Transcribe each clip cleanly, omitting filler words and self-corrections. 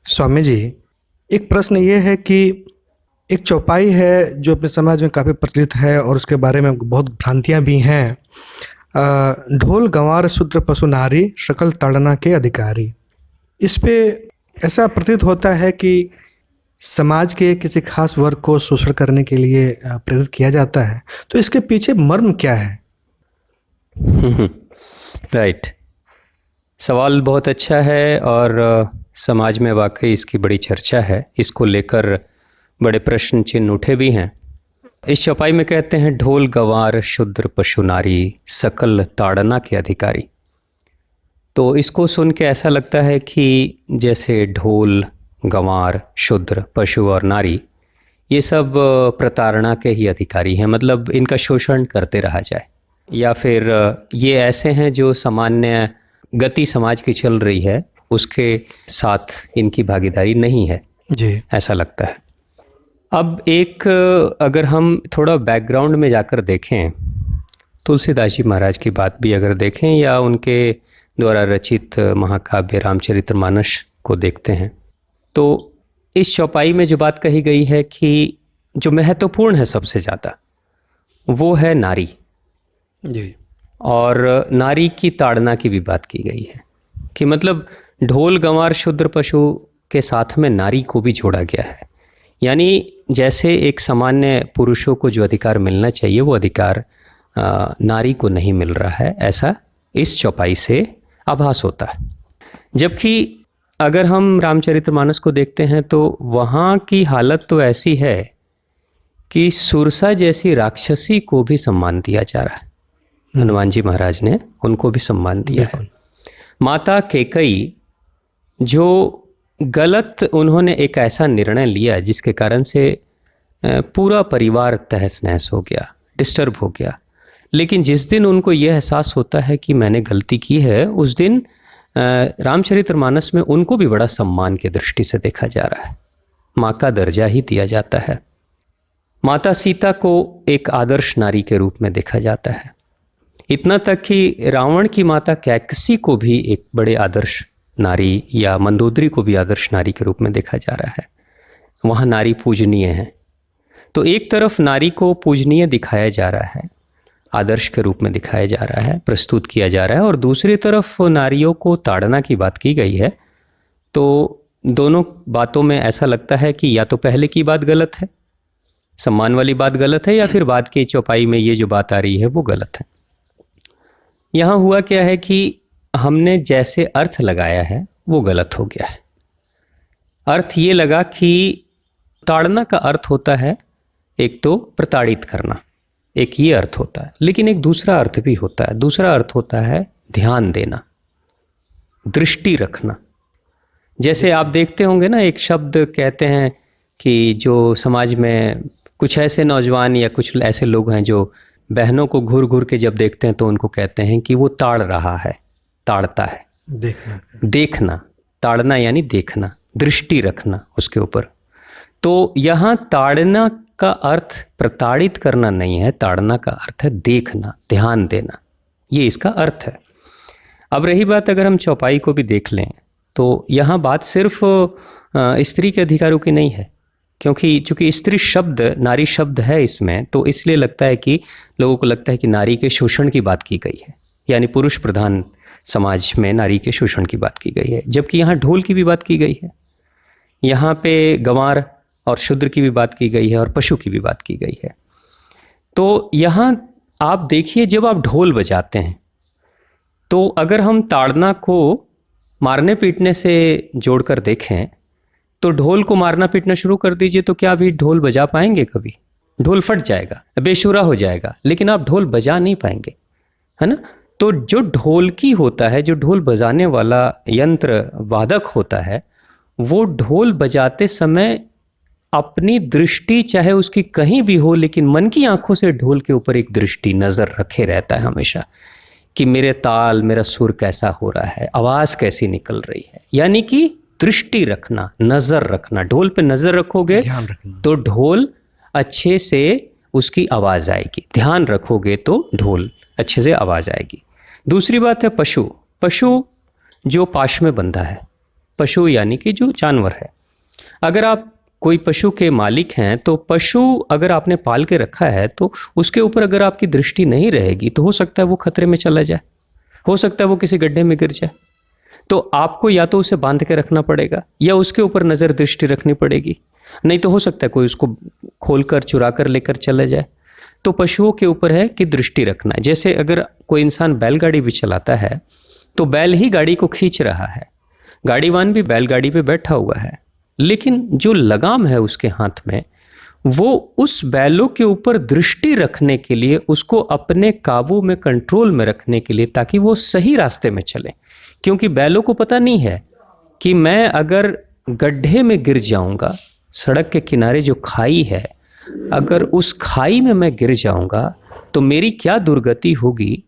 स्वामी जी, एक प्रश्न ये है कि एक चौपाई है जो अपने समाज में काफ़ी प्रचलित है और उसके बारे में बहुत भ्रांतियां भी हैं। ढोल गंवार शूद्र पशु नारी शकल ताड़ना के अधिकारी। इस पे ऐसा प्रतीत होता है कि समाज के किसी खास वर्ग को शोषण करने के लिए प्रेरित किया जाता है। तो इसके पीछे मर्म क्या है? राइट। सवाल बहुत अच्छा है और समाज में वाकई इसकी बड़ी चर्चा है। इसको लेकर बड़े प्रश्न चिन्ह उठे भी हैं। इस चौपाई में कहते हैं ढोल गंवार शूद्र पशु नारी सकल ताड़ना के अधिकारी। तो इसको सुन के ऐसा लगता है कि जैसे ढोल गंवार शूद्र पशु और नारी ये सब प्रताड़ना के ही अधिकारी हैं, मतलब इनका शोषण करते रहा जाए, या फिर ये ऐसे हैं जो सामान्य गति समाज की चल रही है उसके साथ इनकी भागीदारी नहीं है जी, ऐसा लगता है। अब एक अगर हम थोड़ा बैकग्राउंड में जाकर देखें, तुलसीदास जी महाराज की बात भी अगर देखें या उनके द्वारा रचित महाकाव्य रामचरितमानस को देखते हैं, तो इस चौपाई में जो बात कही गई है कि जो महत्वपूर्ण है सबसे ज़्यादा वो है नारी, जी, और नारी की ताड़ना की भी बात की गई है कि मतलब ढोल गंवार शूद्र पशु के साथ में नारी को भी जोड़ा गया है। यानी जैसे एक सामान्य पुरुषों को जो अधिकार मिलना चाहिए वो अधिकार नारी को नहीं मिल रहा है, ऐसा इस चौपाई से आभास होता है। जबकि अगर हम रामचरितमानस को देखते हैं तो वहाँ की हालत तो ऐसी है कि सुरसा जैसी राक्षसी को भी सम्मान दिया जा रहा है। हनुमान जी महाराज ने उनको भी सम्मान दिया है। माता कैकेयी जो गलत उन्होंने एक ऐसा निर्णय लिया जिसके कारण से पूरा परिवार तहस नहस हो गया, डिस्टर्ब हो गया, लेकिन जिस दिन उनको यह एहसास होता है कि मैंने गलती की है, उस दिन रामचरितमानस में उनको भी बड़ा सम्मान की दृष्टि से देखा जा रहा है। माँ का दर्जा ही दिया जाता है। माता सीता को एक आदर्श नारी के रूप में देखा जाता है। इतना तक कि रावण की माता कैकसी को भी एक बड़े आदर्श नारी या मंदोदरी को भी आदर्श नारी के रूप में देखा जा रहा है। वहाँ नारी पूजनीय है। तो एक तरफ नारी को पूजनीय दिखाया जा रहा है, आदर्श के रूप में दिखाया जा रहा है, प्रस्तुत किया जा रहा है, और दूसरी तरफ नारियों को ताड़ना की बात की गई है। तो दोनों बातों में ऐसा लगता है कि या तो पहले की बात गलत है, सम्मान वाली बात गलत है, या फिर बाद की चौपाई में ये जो बात आ रही है वो गलत है। यहाँ हुआ क्या है कि हमने जैसे अर्थ लगाया है वो गलत हो गया है। अर्थ ये लगा कि ताड़ना का अर्थ होता है एक तो प्रताड़ित करना, एक ये अर्थ होता है, लेकिन एक दूसरा अर्थ भी होता है। दूसरा अर्थ होता है ध्यान देना, दृष्टि रखना। जैसे आप देखते होंगे ना, एक शब्द कहते हैं कि जो समाज में कुछ ऐसे नौजवान या कुछ ऐसे लोग हैं जो बहनों को घूर घूर के जब देखते हैं तो उनको कहते हैं कि वो ताड़ रहा है, ताड़ता है। देखना, ताड़ना यानी देखना, दृष्टि रखना उसके ऊपर। तो यहाँ ताड़ना का अर्थ प्रताड़ित करना नहीं है, ताड़ना का अर्थ है देखना, ध्यान देना, ये इसका अर्थ है। अब रही बात, अगर हम चौपाई को भी देख लें तो यहाँ बात सिर्फ स्त्री के अधिकारों की नहीं है, क्योंकि चूंकि स्त्री शब्द नारी शब्द है इसमें, तो इसलिए लगता है कि लोगों को लगता है कि नारी के शोषण की बात की गई है, यानी पुरुष प्रधान समाज में नारी के शोषण की बात की गई है। जबकि यहाँ ढोल की भी बात की गई है, यहाँ पे गंवार और शूद्र की भी बात की गई है और पशु की भी बात की गई है। तो यहाँ आप देखिए, जब आप ढोल बजाते हैं तो अगर हम ताड़ना को मारने पीटने से जोड़कर देखें तो ढोल को मारना पीटना शुरू कर दीजिए तो क्या अभी ढोल बजा पाएंगे? कभी ढोल फट जाएगा, बेसुरा हो जाएगा, लेकिन आप ढोल बजा नहीं पाएंगे, है ना। तो जो ढोलकी होता है, जो ढोल बजाने वाला यंत्र वादक होता है, वो ढोल बजाते समय अपनी दृष्टि चाहे उसकी कहीं भी हो, लेकिन मन की आंखों से ढोल के ऊपर एक दृष्टि, नज़र रखे रहता है हमेशा कि मेरे ताल, मेरा सुर कैसा हो रहा है, आवाज़ कैसी निकल रही है। यानी कि दृष्टि रखना, नज़र रखना। ढोल पे नज़र रखोगे तो ढोल अच्छे से उसकी आवाज़ आएगी, ध्यान रखोगे तो ढोल अच्छे से आवाज़ आएगी। दूसरी बात है पशु। पशु जो पाश में बंधा है, पशु यानी कि जो जानवर है। अगर आप कोई पशु के मालिक हैं तो पशु अगर आपने पाल के रखा है तो उसके ऊपर अगर आपकी दृष्टि नहीं रहेगी तो हो सकता है वो खतरे में चला जाए, हो सकता है वो किसी गड्ढे में गिर जाए। तो आपको या तो उसे बांध के रखना पड़ेगा या उसके ऊपर नज़र दृष्टि रखनी पड़ेगी, नहीं तो हो सकता है कोई उसको खोलकर चुरा कर लेकर चला जाए। तो पशुओं के ऊपर है कि दृष्टि रखना है। जैसे अगर कोई इंसान बैलगाड़ी भी चलाता है तो बैल ही गाड़ी को खींच रहा है, गाड़ीवान भी बैलगाड़ी पे बैठा हुआ है, लेकिन जो लगाम है उसके हाथ में वो उस बैलों के ऊपर दृष्टि रखने के लिए, उसको अपने काबू में, कंट्रोल में रखने के लिए, ताकि वो सही रास्ते में चले। क्योंकि बैलों को पता नहीं है कि मैं अगर गड्ढे में गिर जाऊंगा, सड़क के किनारे जो खाई है, अगर उस खाई में मैं गिर जाऊंगा तो मेरी क्या दुर्गति होगी,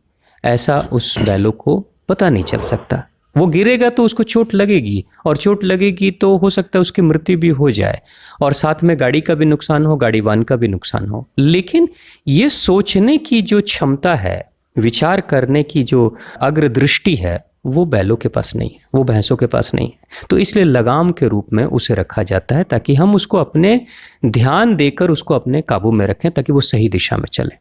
ऐसा उस बैलों को पता नहीं चल सकता। वो गिरेगा तो उसको चोट लगेगी, और चोट लगेगी तो हो सकता है उसकी मृत्यु भी हो जाए, और साथ में गाड़ी का भी नुकसान हो, गाड़ीवान का भी नुकसान हो। लेकिन ये सोचने की जो क्षमता है, विचार करने की जो अग्रदृष्टि है, वो बैलों के पास नहीं है, वो भैंसों के पास नहीं है। तो इसलिए लगाम के रूप में उसे रखा जाता है ताकि हम उसको अपने ध्यान देकर उसको अपने काबू में रखें, ताकि वो सही दिशा में चले।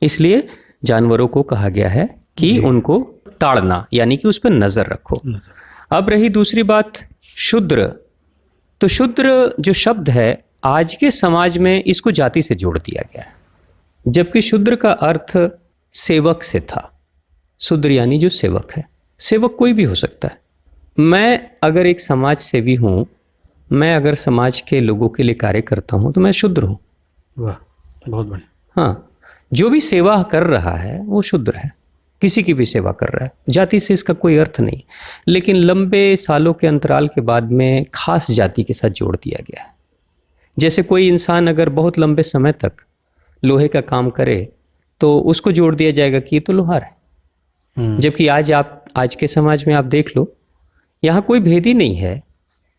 इसलिए जानवरों को कहा गया है कि उनको ताड़ना, यानी कि उस पर नजर रखो। अब रही दूसरी बात, शूद्र। तो शूद्र जो शब्द है आज के समाज में इसको जाति से जोड़ दिया गया है, जबकि शूद्र का अर्थ सेवक से था। शूद्र यानी जो सेवक है, सेवक कोई भी हो सकता है। मैं अगर एक समाज सेवी हूँ, मैं अगर समाज के लोगों के लिए कार्य करता हूँ तो मैं शूद्र हूँ। वाह, बहुत बढ़िया। हाँ, जो भी सेवा कर रहा है वो शूद्र है, किसी की भी सेवा कर रहा है। जाति से इसका कोई अर्थ नहीं, लेकिन लंबे सालों के अंतराल के बाद में खास जाति के साथ जोड़ दिया गया है। जैसे कोई इंसान अगर बहुत लंबे समय तक लोहे का काम करे तो उसको जोड़ दिया जाएगा कि ये तो लोहार है। जबकि आज के समाज में आप देख लो, यहाँ कोई भेद ही नहीं है,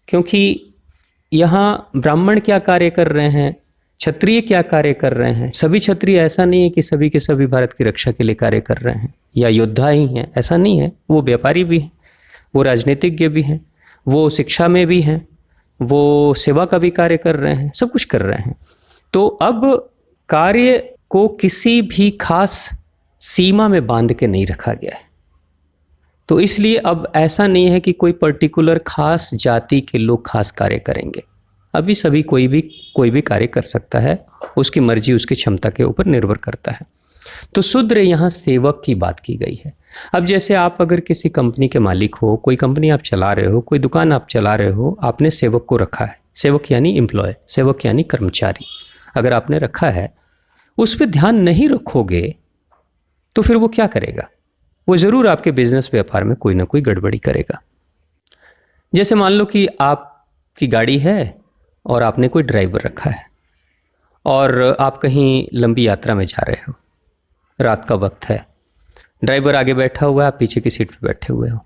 क्योंकि यहाँ ब्राह्मण क्या कार्य कर रहे हैं, क्षत्रिय क्या कार्य कर रहे हैं। सभी क्षत्रिय ऐसा नहीं है कि सभी के सभी भारत की रक्षा के लिए कार्य कर रहे हैं या योद्धा ही हैं, ऐसा नहीं है। वो व्यापारी भी हैं, वो राजनीतिज्ञ भी हैं, वो शिक्षा में भी हैं, वो सेवा का भी कार्य कर रहे हैं, सब कुछ कर रहे हैं। तो अब कार्य को किसी भी खास सीमा में बांध के नहीं रखा गया है। तो इसलिए अब ऐसा नहीं है कि कोई पर्टिकुलर खास जाति के लोग खास कार्य करेंगे। अभी सभी कोई भी कार्य कर सकता है, उसकी मर्जी उसकी क्षमता के ऊपर निर्भर करता है। तो शूद्र यहाँ सेवक की बात की गई है। अब जैसे आप अगर किसी कंपनी के मालिक हो, कोई कंपनी आप चला रहे हो, कोई दुकान आप चला रहे हो, आपने सेवक को रखा है। सेवक यानी एम्प्लॉय, सेवक यानी कर्मचारी। अगर आपने रखा है, उस पर ध्यान नहीं रखोगे तो फिर वो क्या करेगा? वो ज़रूर आपके बिजनेस व्यापार में कोई ना कोई गड़बड़ी करेगा। जैसे मान लो कि आपकी गाड़ी है और आपने कोई ड्राइवर रखा है और आप कहीं लंबी यात्रा में जा रहे हो, रात का वक्त है, ड्राइवर आगे बैठा हुआ है, आप पीछे की सीट पे बैठे हुए हो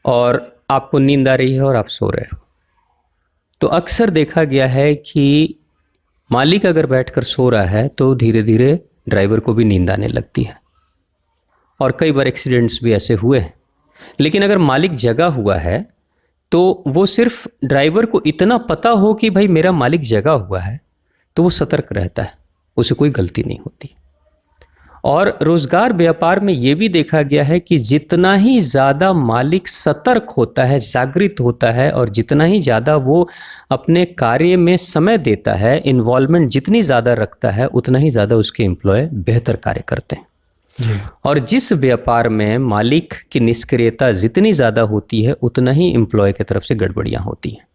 और आपको नींद आ रही है और आप सो रहे हो। तो अक्सर देखा गया है कि मालिक अगर बैठकर सो रहा है तो धीरे धीरे ड्राइवर को भी नींद आने लगती है, और कई बार एक्सीडेंट्स भी ऐसे हुए हैं। लेकिन अगर मालिक जगा हुआ है तो वो सिर्फ ड्राइवर को इतना पता हो कि भाई मेरा मालिक जगा हुआ है, तो वो सतर्क रहता है, उसे कोई गलती नहीं होती। और रोजगार व्यापार में ये भी देखा गया है कि जितना ही ज़्यादा मालिक सतर्क होता है, जागृत होता है, और जितना ही ज़्यादा वो अपने कार्य में समय देता है, इन्वॉल्वमेंट जितनी ज़्यादा रखता है, उतना ही ज़्यादा उसके एम्प्लॉय बेहतर कार्य करते हैं। और जिस व्यापार में मालिक की निष्क्रियता जितनी ज़्यादा होती है, उतना ही एम्प्लॉय की तरफ से गड़बड़ियाँ होती हैं,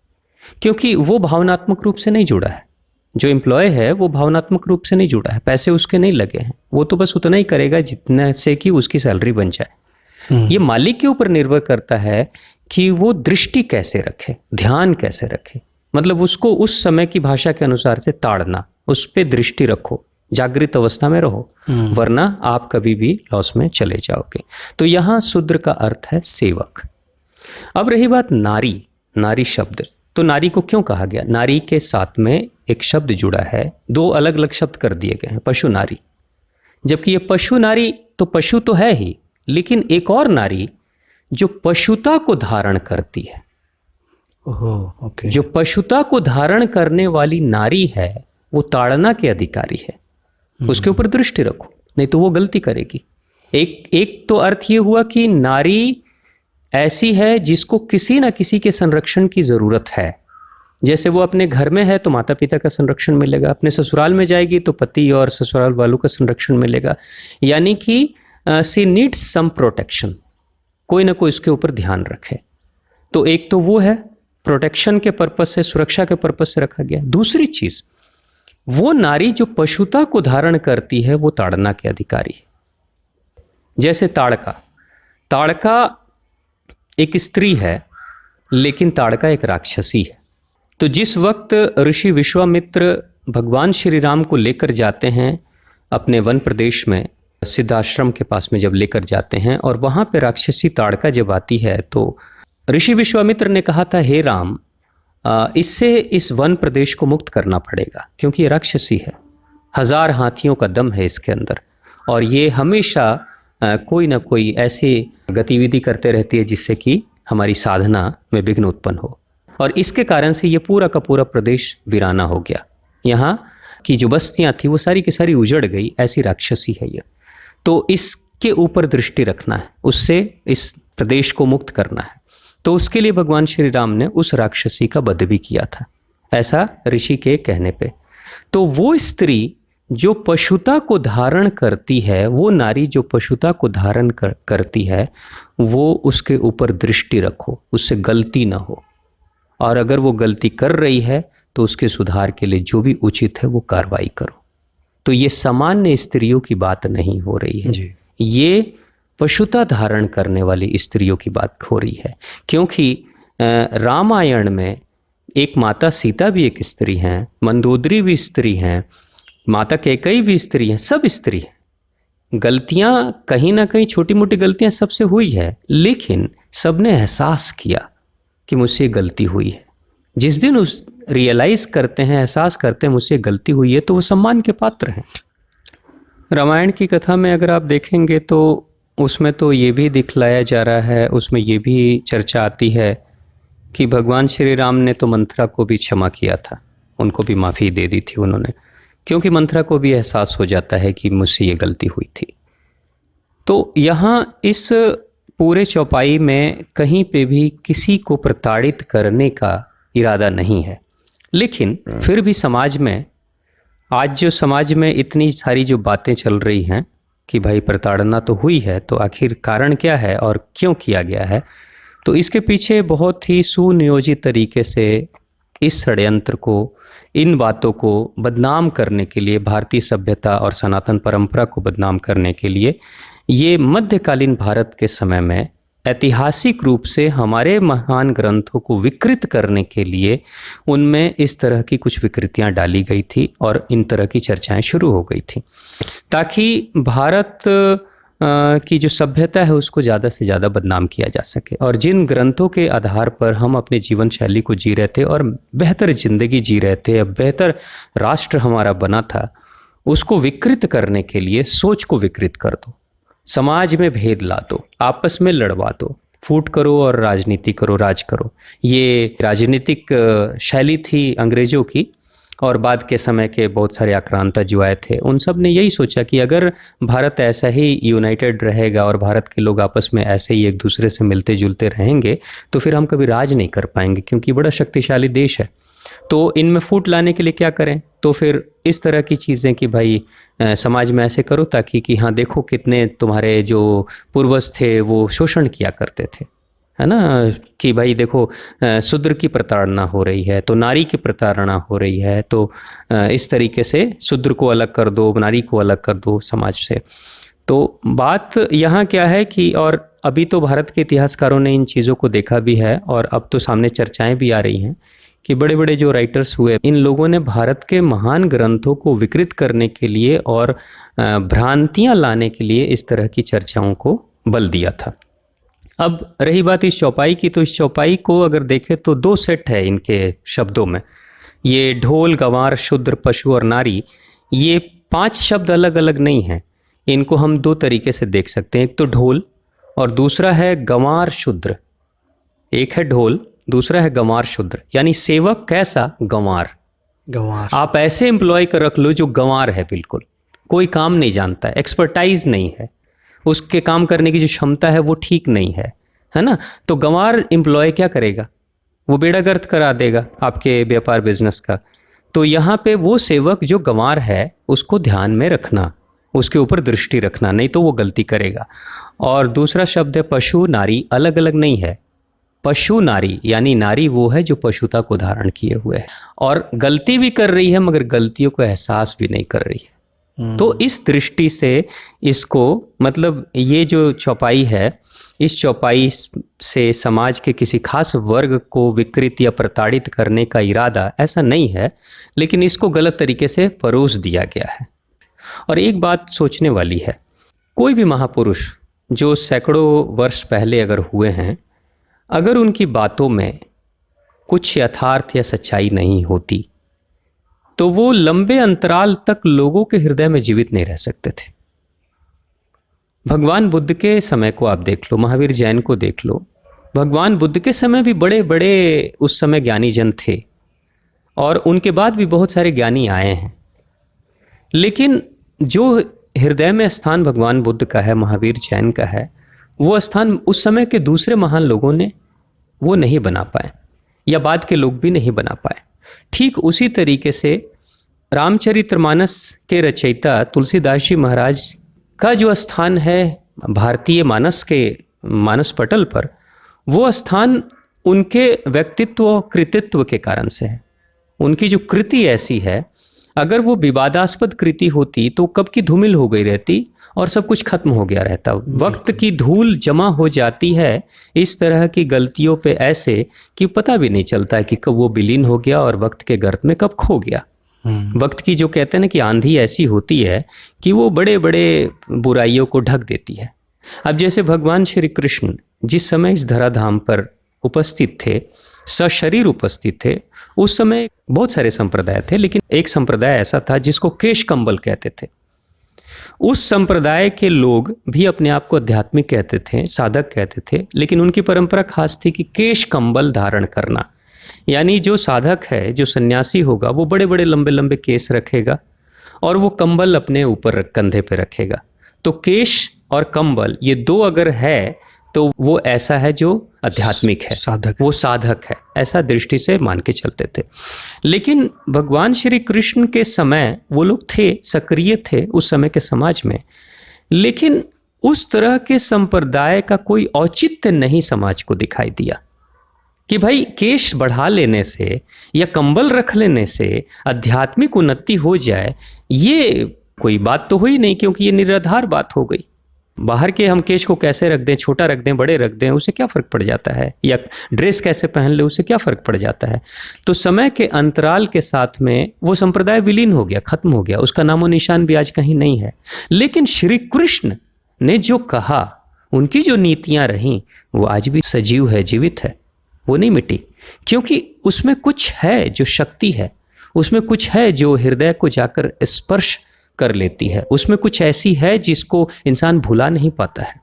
क्योंकि वो भावनात्मक रूप से नहीं जुड़ा है। जो एम्प्लॉय है वो भावनात्मक रूप से नहीं जुड़ा है, पैसे उसके नहीं लगे हैं, वो तो बस उतना ही करेगा जितने से कि उसकी सैलरी बन जाए। ये मालिक के ऊपर निर्भर करता है कि वो दृष्टि कैसे रखे, ध्यान कैसे रखे, मतलब उसको उस समय की भाषा के अनुसार से ताड़ना, उस पर दृष्टि रखो, जागृत अवस्था में रहो, वरना आप कभी भी लॉस में चले जाओगे। तो यहाँ शूद्र का अर्थ है सेवक। अब रही बात नारी, नारी शब्द, तो नारी को क्यों कहा गया? नारी के साथ में एक शब्द जुड़ा है, दो अलग अलग शब्द कर दिए गए हैं, पशु नारी। जबकि ये पशु नारी तो पशु तो है ही, लेकिन एक और नारी जो पशुता को धारण करती है, ओहो, ओके। जो पशुता को धारण करने वाली नारी है वो ताड़ना के अधिकारी है। उसके ऊपर दृष्टि रखो, नहीं तो वो गलती करेगी। एक तो अर्थ ये हुआ कि नारी ऐसी है जिसको किसी ना किसी के संरक्षण की जरूरत है। जैसे वो अपने घर में है तो माता पिता का संरक्षण मिलेगा, अपने ससुराल में जाएगी तो पति और ससुराल वालों का संरक्षण मिलेगा। यानी कि सी नीड्स सम प्रोटेक्शन, कोई ना कोई उसके ऊपर ध्यान रखे। तो एक तो वो है प्रोटेक्शन के पर्पस से, सुरक्षा के पर्पस से रखा गया। दूसरी चीज, वो नारी जो पशुता को धारण करती है वो ताड़ना के अधिकारी है। जैसे ताड़का एक स्त्री है लेकिन ताड़का एक राक्षसी है। तो जिस वक्त ऋषि विश्वामित्र भगवान श्री राम को लेकर जाते हैं अपने वन प्रदेश में, सिद्धाश्रम के पास में जब लेकर जाते हैं और वहाँ पे राक्षसी ताड़का जब आती है तो ऋषि विश्वामित्र ने कहा था, हे राम, इससे इस वन प्रदेश को मुक्त करना पड़ेगा क्योंकि ये राक्षसी है, 1000 हाथियों का दम है इसके अंदर और ये हमेशा कोई ना कोई ऐसी गतिविधि करते रहती है जिससे कि हमारी साधना में विघ्न उत्पन्न हो। और इसके कारण से ये पूरा का पूरा प्रदेश वीराना हो गया। यहाँ की जो बस्तियाँ थी वो सारी की सारी उजड़ गई, ऐसी राक्षसी है ये। तो इसके ऊपर दृष्टि रखना है, उससे इस प्रदेश को मुक्त करना है। तो उसके लिए भगवान श्री राम ने उस राक्षसी का वध भी किया था, ऐसा ऋषि के कहने पे। तो वो स्त्री जो पशुता को धारण करती है, वो नारी जो पशुता को धारण करती है, वो उसके ऊपर दृष्टि रखो, उससे गलती ना हो। और अगर वो गलती कर रही है तो उसके सुधार के लिए जो भी उचित है वो कार्रवाई करो। तो ये सामान्य स्त्रियों की बात नहीं हो रही है जी। ये पशुता धारण करने वाली स्त्रियों की बात हो रही है। क्योंकि रामायण में एक माता सीता भी एक स्त्री हैं, मंदोदरी भी स्त्री हैं, माता कैकेयी भी स्त्री हैं, सब स्त्री हैं। गलतियां कहीं ना कहीं छोटी मोटी गलतियां सबसे हुई है, लेकिन सबने एहसास किया कि मुझसे गलती हुई है। जिस दिन उस रियलाइज करते हैं, एहसास करते हैं मुझसे गलती हुई है, तो वो सम्मान के पात्र हैं। रामायण की कथा में अगर आप देखेंगे तो उसमें तो ये भी दिखलाया जा रहा है, उसमें ये भी चर्चा आती है कि भगवान श्री राम ने तो मंथरा को भी क्षमा किया था, उनको भी माफ़ी दे दी थी उन्होंने, क्योंकि मंथरा को भी एहसास हो जाता है कि मुझसे ये गलती हुई थी। तो यहाँ इस पूरे चौपाई में कहीं पे भी किसी को प्रताड़ित करने का इरादा नहीं है। लेकिन फिर भी समाज में आज जो समाज में इतनी सारी जो बातें चल रही हैं कि भाई प्रताड़ना तो हुई है, तो आखिर कारण क्या है और क्यों किया गया है, तो इसके पीछे बहुत ही सुनियोजित तरीके से इस षड्यंत्र को, इन बातों को बदनाम करने के लिए, भारतीय सभ्यता और सनातन परंपरा को बदनाम करने के लिए, ये मध्यकालीन भारत के समय में ऐतिहासिक रूप से हमारे महान ग्रंथों को विकृत करने के लिए उनमें इस तरह की कुछ विकृतियां डाली गई थी और इन तरह की चर्चाएं शुरू हो गई थी, ताकि भारत की जो सभ्यता है उसको ज़्यादा से ज़्यादा बदनाम किया जा सके। और जिन ग्रंथों के आधार पर हम अपने जीवन शैली को जी रहे थे और बेहतर ज़िंदगी जी रहे थे, बेहतर राष्ट्र हमारा बना था, उसको विकृत करने के लिए सोच को विकृत कर दो, समाज में भेद ला दो, आपस में लड़वा दो, फूट करो और राजनीति करो, राज करो। ये राजनीतिक शैली थी अंग्रेज़ों की। और बाद के समय के बहुत सारे आक्रांता जो आए थे, उन सब ने यही सोचा कि अगर भारत ऐसा ही यूनाइटेड रहेगा और भारत के लोग आपस में ऐसे ही एक दूसरे से मिलते जुलते रहेंगे तो फिर हम कभी राज नहीं कर पाएंगे, क्योंकि बड़ा शक्तिशाली देश है। तो इनमें फूट लाने के लिए क्या करें, तो फिर इस तरह की चीज़ें कि भाई समाज में ऐसे करो ताकि कि हाँ देखो कितने तुम्हारे जो पूर्वज थे वो शोषण किया करते थे, है ना, कि भाई देखो शूद्र की प्रताड़ना हो रही है तो नारी की प्रताड़ना हो रही है, तो इस तरीके से शूद्र को अलग कर दो, नारी को अलग कर दो समाज से। तो बात यहाँ क्या है कि, और अभी तो भारत के इतिहासकारों ने इन चीज़ों को देखा भी है और अब तो सामने चर्चाएं भी आ रही हैं कि बड़े बड़े जो राइटर्स हुए, इन लोगों ने भारत के महान ग्रंथों को विकृत करने के लिए और भ्रांतियाँ लाने के लिए इस तरह की चर्चाओं को बल दिया था। अब रही बात इस चौपाई की, तो इस चौपाई को अगर देखें तो 2 सेट है इनके शब्दों में। ये ढोल, गंवार, शूद्र, पशु और नारी, ये 5 शब्द अलग अलग नहीं हैं। इनको हम 2 तरीके से देख सकते हैं, एक तो ढोल और दूसरा है गंवार शूद्र। एक है ढोल दूसरा है गंवार शूद्र, यानी सेवक कैसा, गंवार। गंवार। आप ऐसे एम्प्लॉय कर रख लो जो गंवार है, बिल्कुल कोई काम नहीं जानता है, एक्सपर्टाइज नहीं है, उसके काम करने की जो क्षमता है वो ठीक नहीं है ना। तो गंवार एम्प्लॉय क्या करेगा, वो बेड़ा गर्क करा देगा आपके व्यापार बिजनेस का। तो यहाँ पे वो सेवक जो गंवार है उसको ध्यान में रखना, उसके ऊपर दृष्टि रखना, नहीं तो वो गलती करेगा। और दूसरा शब्द है पशु नारी, अलग अलग नहीं है। पशु नारी यानी नारी वो है जो पशुता को धारण किए हुए है और गलती भी कर रही है मगर गलतियों को एहसास भी नहीं कर रही है। तो इस दृष्टि से इसको, मतलब ये जो चौपाई है, इस चौपाई से समाज के किसी खास वर्ग को विकृत या प्रताड़ित करने का इरादा ऐसा नहीं है, लेकिन इसको गलत तरीके से परोस दिया गया है। और एक बात सोचने वाली है, कोई भी महापुरुष जो सैकड़ों वर्ष पहले अगर हुए हैं, अगर उनकी बातों में कुछ यथार्थ या सच्चाई नहीं होती तो वो लंबे अंतराल तक लोगों के हृदय में जीवित नहीं रह सकते थे। भगवान बुद्ध के समय को आप देख लो, महावीर जैन को देख लो, भगवान बुद्ध के समय भी बड़े बड़े उस समय ज्ञानी जन थे और उनके बाद भी बहुत सारे ज्ञानी आए हैं, लेकिन जो हृदय में स्थान भगवान बुद्ध का है, महावीर जैन का है, वो स्थान उस समय के दूसरे महान लोगों ने वो नहीं बना पाए या बाद के लोग भी नहीं बना पाए। ठीक उसी तरीके से रामचरितमानस के रचयिता तुलसीदास जी महाराज का जो स्थान है भारतीय मानस के मानस पटल पर, वो स्थान उनके व्यक्तित्व और कृतित्व के कारण से है। उनकी जो कृति ऐसी है, अगर वो विवादास्पद कृति होती तो कब की धूमिल हो गई रहती और सब कुछ खत्म हो गया रहता। वक्त की धूल जमा हो जाती है इस तरह की गलतियों पे ऐसे कि पता भी नहीं चलता है कि कब वो विलीन हो गया और वक्त के गर्त में कब खो गया। वक्त की जो कहते हैं ना कि आंधी ऐसी होती है कि वो बड़े बड़े बुराइयों को ढक देती है। अब जैसे भगवान श्री कृष्ण जिस समय इस धराधाम पर उपस्थित थे, सशरीर उपस्थित थे, उस समय बहुत सारे संप्रदाय थे, लेकिन एक संप्रदाय ऐसा था जिसको केश कंबल कहते थे। उस संप्रदाय के लोग भी अपने आप को आध्यात्मिक कहते थे, साधक कहते थे, लेकिन उनकी परंपरा खास थी कि केश कंबल धारण करना, यानी जो साधक है, जो सन्यासी होगा, वो बड़े बड़े लंबे लंबे केस रखेगा और वो कंबल अपने ऊपर कंधे पे रखेगा। तो केश और कंबल ये दो अगर है तो वो ऐसा है जो आध्यात्मिक है, साधक, वो साधक है, ऐसा दृष्टि से मान के चलते थे। लेकिन भगवान श्री कृष्ण के समय वो लोग थे, सक्रिय थे उस समय के समाज में, लेकिन उस तरह के संप्रदाय का कोई औचित्य नहीं समाज को दिखाई दिया कि भाई केश बढ़ा लेने से या कंबल रख लेने से आध्यात्मिक उन्नति हो जाए। ये कोई बात तो हुई नहीं, क्योंकि ये निराधार बात हो गई। बाहर के हम केश को कैसे रख दें, छोटा रख दें, बड़े रख दें, उससे क्या फ़र्क पड़ जाता है, या ड्रेस कैसे पहन ले, उससे क्या फ़र्क पड़ जाता है। तो समय के अंतराल के साथ में वो संप्रदाय विलीन हो गया, खत्म हो गया, उसका नामो निशान भी आज कहीं नहीं है। लेकिन श्री कृष्ण ने जो कहा, उनकी जो नीतियाँ रहीं, वो आज भी सजीव है, जीवित है, वो नहीं मिटी, क्योंकि उसमें कुछ है जो शक्ति है, उसमें कुछ है जो हृदय को जाकर स्पर्श कर लेती है, उसमें कुछ ऐसी है जिसको इंसान भुला नहीं पाता है।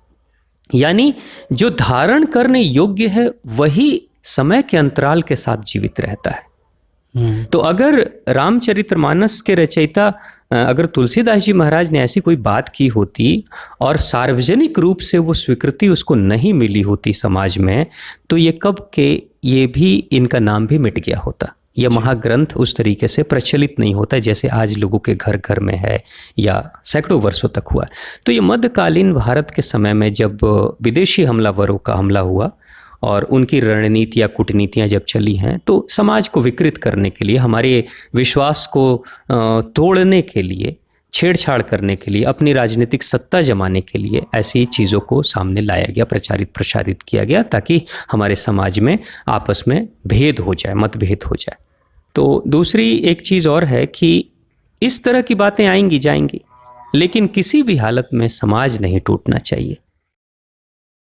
यानी जो धारण करने योग्य है वही समय के अंतराल के साथ जीवित रहता है। तो अगर रामचरितमानस के रचयिता अगर तुलसीदास जी महाराज ने ऐसी कोई बात की होती और सार्वजनिक रूप से वो स्वीकृति उसको नहीं मिली होती समाज में, तो ये कब के ये भी इनका नाम भी मिट गया होता। यह महाग्रंथ उस तरीके से प्रचलित नहीं होता जैसे आज लोगों के घर घर में है या सैकड़ों वर्षों तक हुआ। तो ये मध्यकालीन भारत के समय में जब विदेशी हमलावरों का हमला हुआ और उनकी रणनीति या कूटनीतियाँ जब चली हैं, तो समाज को विकृत करने के लिए, हमारे विश्वास को तोड़ने के लिए, छेड़छाड़ करने के लिए, अपनी राजनीतिक सत्ता जमाने के लिए ऐसी चीज़ों को सामने लाया गया, प्रचारित प्रसारित किया गया, ताकि हमारे समाज में आपस में भेद हो जाए, मतभेद हो जाए। तो दूसरी एक चीज़ और है कि इस तरह की बातें आएंगी जाएंगी, लेकिन किसी भी हालत में समाज नहीं टूटना चाहिए।